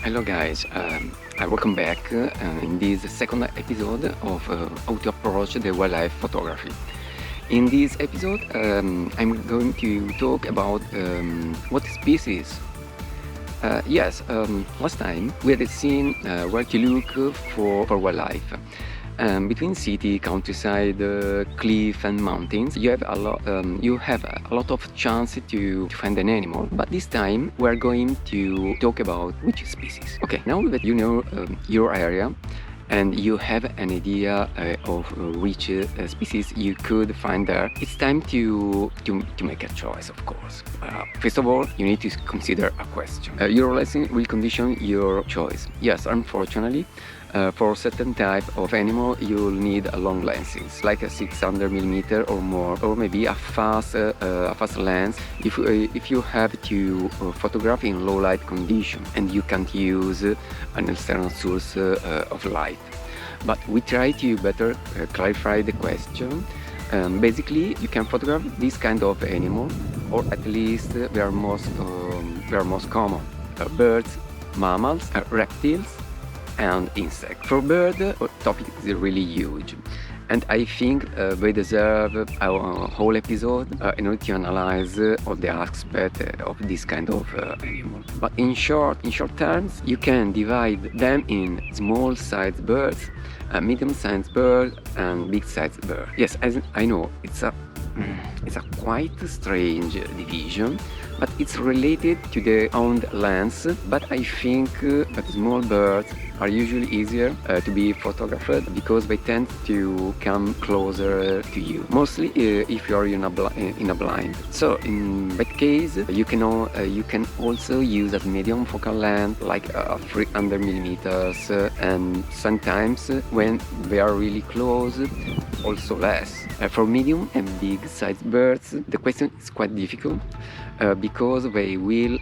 Hello guys, welcome back in this second episode of how to approach the wildlife photography. In this episode, I'm going to talk about what species. Last time we had seen where to look for wildlife. Between city, countryside, cliff, and mountains, you have a lot of chance to find an animal. But this time we are going to talk about which species. Okay, now that you know your area and you have an idea of which species you could find there, it's time to make a choice, of course. First of all, you need to consider a question. Your lesson will condition your choice. Yes, unfortunately, for certain type of animal, you'll need a long lenses, like a 600mm or more, or maybe a fast lens if you have to photograph in low light condition and you can't use an external source of light. But we try to better clarify the question. Basically, you can photograph this kind of animal, or at least they are most common: birds, mammals, reptiles, and insects. For bird, the topic is really huge, and I think they deserve our whole episode in order to analyze all the aspects of this kind of animal. But in short terms, you can divide them in small-sized birds, medium-sized birds, and big-sized birds. Yes, as I know, it's a quite strange division, but it's related to the owned lands. But I think that small birds are usually easier to be photographed because they tend to come closer to you, mostly if you are in a blind. So in that case, you can also use a medium focal length like 300mm, and sometimes when they are really close, also less. For medium and big sized birds, the question is quite difficult because they will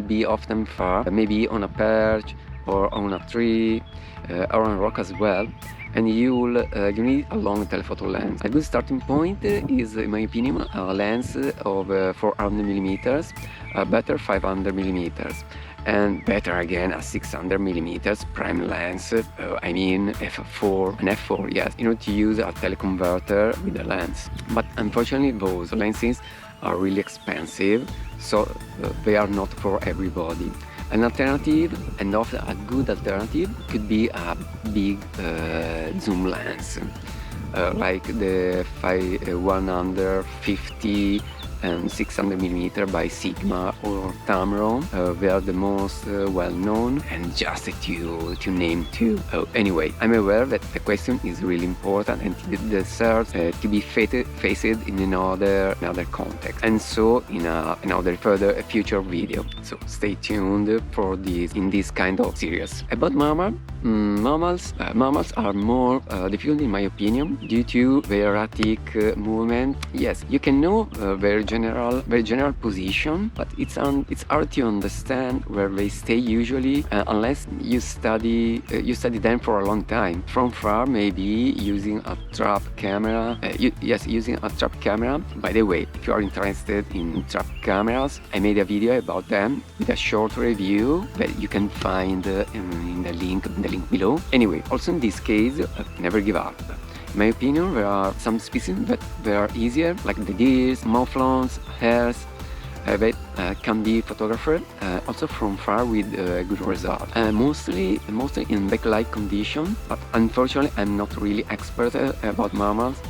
be often far, maybe on a perch or on a tree or on a rock as well, and you need a long telephoto lens. A good starting point is, in my opinion, a lens of 400mm, better 500mm, and better again a 600mm prime lens, I mean f4 and f4, yes, in order to use a teleconverter with the lens. But unfortunately those lenses are really expensive, so they are not for everybody. An alternative, and often a good alternative, could be a big zoom lens, like the 150 and 600mm by Sigma or Tamron. They are the most well known, and just to name two. Anyway, I'm aware that the question is really important and it deserves to be faced in another context, and so in another further future video. So stay tuned for this in this kind of series. About mammals are more difficult in my opinion due to their erratic movement. Yes, you can know their general position, but it's hard to understand where they stay usually unless you study them for a long time from far, maybe using a trap camera. Using a trap camera. By the way, if you are interested in trap cameras, I made a video about them with a short review that you can find in the link below. Anyway, also in this case, never give up. In my opinion, there are some species that are easier, like the deers, mouflons, hares, that can be photographed also from far with good results. Mostly in backlight condition, but unfortunately I'm not really expert about mammals,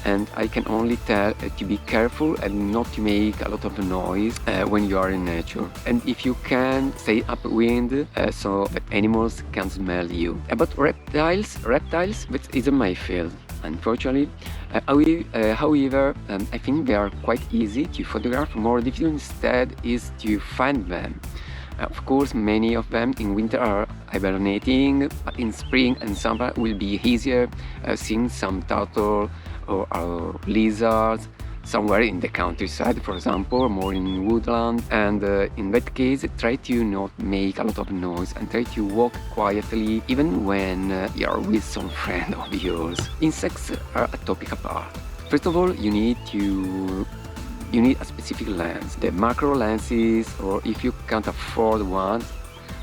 and I can only tell to be careful and not to make a lot of noise when you are in nature, and if you can stay upwind so that animals can smell you. About reptiles, that isn't my field, unfortunately. However, I think they are quite easy to photograph. More difficult instead is to find them. Of course, many of them in winter are hibernating, but in spring and summer will be easier, seeing some turtle or lizards somewhere in the countryside, for example, more in woodland. And in that case, try to not make a lot of noise and try to walk quietly, even when you're with some friend of yours. Insects are a topic apart. First of all, you need a specific lens. The macro lenses, or if you can't afford one,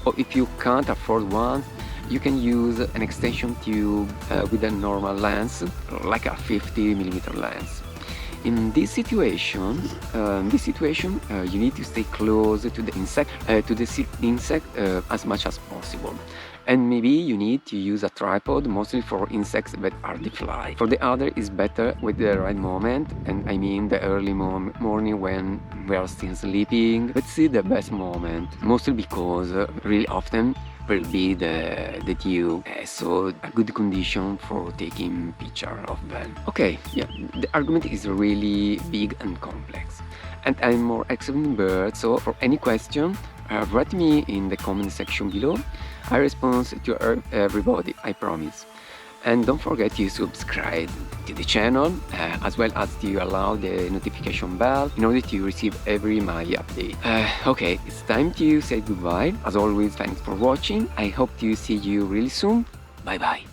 Or if you can't afford one, you can use an extension tube with a normal lens, like a 50mm lens. In this situation, you need to stay close to the insect, as much as possible. And maybe you need to use a tripod, mostly for insects that hardly fly. For the other, is better with the right moment, and I mean the early morning when we are still sleeping. Let's see the best moment, mostly because really often will be the dew, so a good condition for taking picture of them. Okay, yeah, the argument is really big and complex, and I'm more expert in birds, so for any question, write me in the comment section below. I respond to everybody, I promise. And don't forget to subscribe to the channel, as well as to allow the notification bell in order to receive every my update. Okay, it's time to say goodbye. As always, thanks for watching. I hope to see you really soon. Bye bye.